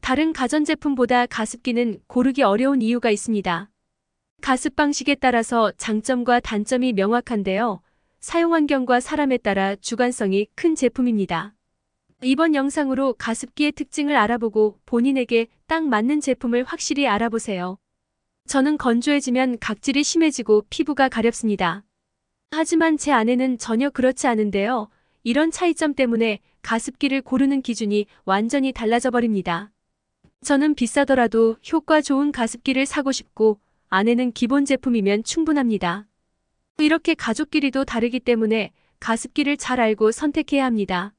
다른 가전제품보다 가습기는 고르기 어려운 이유가 있습니다. 가습 방식에 따라서 장점과 단점이 명확한데요. 사용 환경과 사람에 따라 주관성이 큰 제품입니다. 이번 영상으로 가습기의 특징을 알아보고 본인에게 딱 맞는 제품을 확실히 알아보세요. 저는 건조해지면 각질이 심해지고 피부가 가렵습니다. 하지만 제 아내는 전혀 그렇지 않은데요. 이런 차이점 때문에 가습기를 고르는 기준이 완전히 달라져 버립니다. 저는 비싸더라도 효과 좋은 가습기를 사고 싶고 아내는 기본 제품이면 충분합니다. 이렇게 가족끼리도 다르기 때문에 가습기를 잘 알고 선택해야 합니다.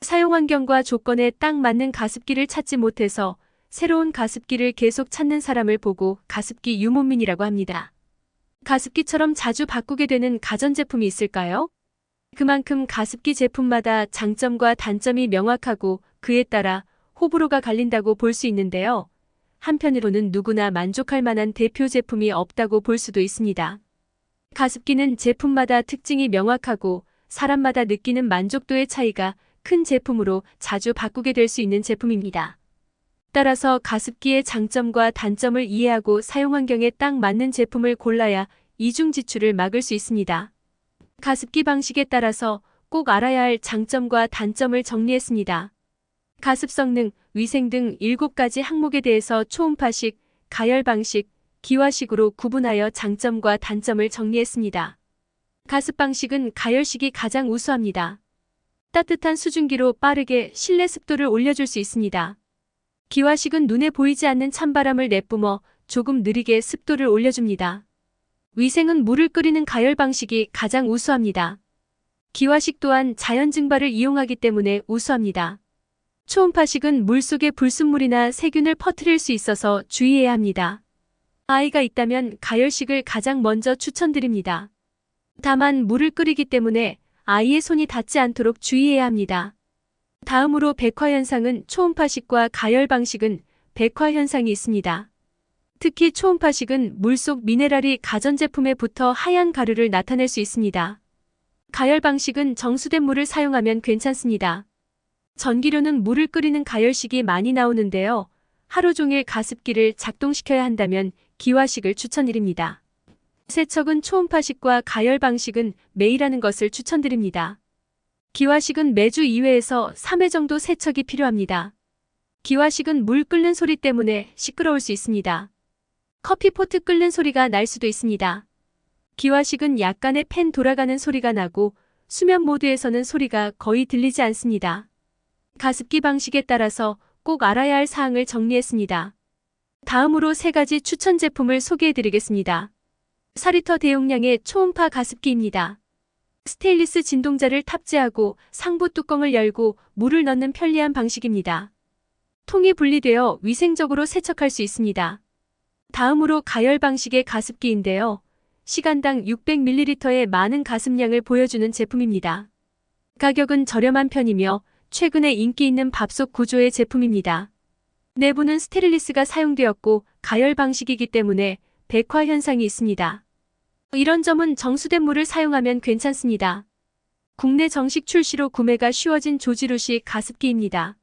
사용 환경과 조건에 딱 맞는 가습기를 찾지 못해서 새로운 가습기를 계속 찾는 사람을 보고 가습기 유목민이라고 합니다. 가습기처럼 자주 바꾸게 되는 가전제품이 있을까요? 그만큼 가습기 제품마다 장점과 단점이 명확하고 그에 따라 호불호가 갈린다고 볼 수 있는데요. 한편으로는 누구나 만족할 만한 대표 제품이 없다고 볼 수도 있습니다. 가습기는 제품마다 특징이 명확하고 사람마다 느끼는 만족도의 차이가 큰 제품으로 자주 바꾸게 될 수 있는 제품입니다. 따라서 가습기의 장점과 단점을 이해하고 사용 환경에 딱 맞는 제품을 골라야 이중 지출을 막을 수 있습니다. 가습기 방식에 따라서 꼭 알아야 할 장점과 단점을 정리했습니다. 가습 성능, 위생 등 7가지 항목에 대해서 초음파식, 가열 방식, 기화식으로 구분하여 장점과 단점을 정리했습니다. 가습 방식은 가열식이 가장 우수합니다. 따뜻한 수증기로 빠르게 실내 습도를 올려줄 수 있습니다. 기화식은 눈에 보이지 않는 찬바람을 내뿜어 조금 느리게 습도를 올려줍니다. 위생은 물을 끓이는 가열 방식이 가장 우수합니다. 기화식 또한 자연 증발을 이용하기 때문에 우수합니다. 초음파식은 물속에 불순물이나 세균을 퍼뜨릴 수 있어서 주의해야 합니다. 아이가 있다면 가열식을 가장 먼저 추천드립니다. 다만 물을 끓이기 때문에 아이의 손이 닿지 않도록 주의해야 합니다. 다음으로 백화현상은 초음파식과 가열 방식은 백화현상이 있습니다. 특히 초음파식은 물속 미네랄이 가전제품에 붙어 하얀 가루를 나타낼 수 있습니다. 가열 방식은 정수된 물을 사용하면 괜찮습니다. 전기료는 물을 끓이는 가열식이 많이 나오는데요. 하루 종일 가습기를 작동시켜야 한다면 기화식을 추천드립니다. 세척은 초음파식과 가열 방식은 매일 하는 것을 추천드립니다. 기화식은 매주 2회에서 3회 정도 세척이 필요합니다. 기화식은 물 끓는 소리 때문에 시끄러울 수 있습니다. 커피포트 끓는 소리가 날 수도 있습니다. 기화식은 약간의 팬 돌아가는 소리가 나고 수면 모드에서는 소리가 거의 들리지 않습니다. 가습기 방식에 따라서 꼭 알아야 할 사항을 정리했습니다. 다음으로 3가지 추천 제품을 소개해드리겠습니다. 4리터 대용량의 초음파 가습기입니다. 스테인리스 진동자를 탑재하고 상부 뚜껑을 열고 물을 넣는 편리한 방식입니다. 통이 분리되어 위생적으로 세척할 수 있습니다. 다음으로 가열 방식의 가습기인데요. 시간당 600ml의 많은 가습량을 보여주는 제품입니다. 가격은 저렴한 편이며 최근에 인기 있는 밥솥 구조의 제품입니다. 내부는 스테인리스가 사용되었고 가열 방식이기 때문에 백화 현상이 있습니다. 이런 점은 정수된 물을 사용하면 괜찮습니다. 국내 정식 출시로 구매가 쉬워진 조지루식 가습기입니다.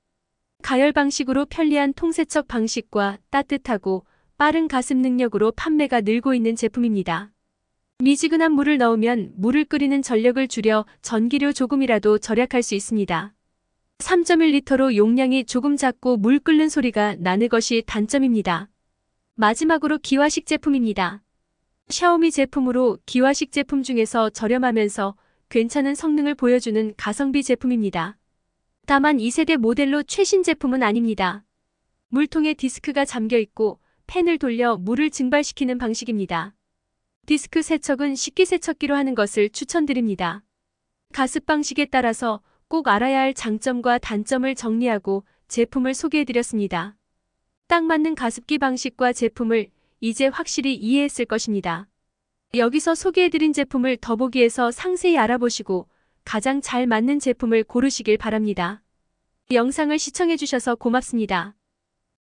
가열 방식으로 편리한 통세척 방식과 따뜻하고 빠른 가습 능력으로 판매가 늘고 있는 제품입니다. 미지근한 물을 넣으면 물을 끓이는 전력을 줄여 전기료 조금이라도 절약할 수 있습니다. 3.1리터로 용량이 조금 작고 물 끓는 소리가 나는 것이 단점입니다. 마지막으로 기화식 제품입니다. 샤오미 제품으로 기화식 제품 중에서 저렴하면서 괜찮은 성능을 보여주는 가성비 제품입니다. 다만 2세대 모델로 최신 제품은 아닙니다. 물통에 디스크가 잠겨 있고 팬을 돌려 물을 증발시키는 방식입니다. 디스크 세척은 식기세척기로 하는 것을 추천드립니다. 가습 방식에 따라서 꼭 알아야 할 장점과 단점을 정리하고 제품을 소개해드렸습니다. 딱 맞는 가습기 방식과 제품을 이제 확실히 이해했을 것입니다. 여기서 소개해드린 제품을 더보기에서 상세히 알아보시고 가장 잘 맞는 제품을 고르시길 바랍니다. 영상을 시청해주셔서 고맙습니다.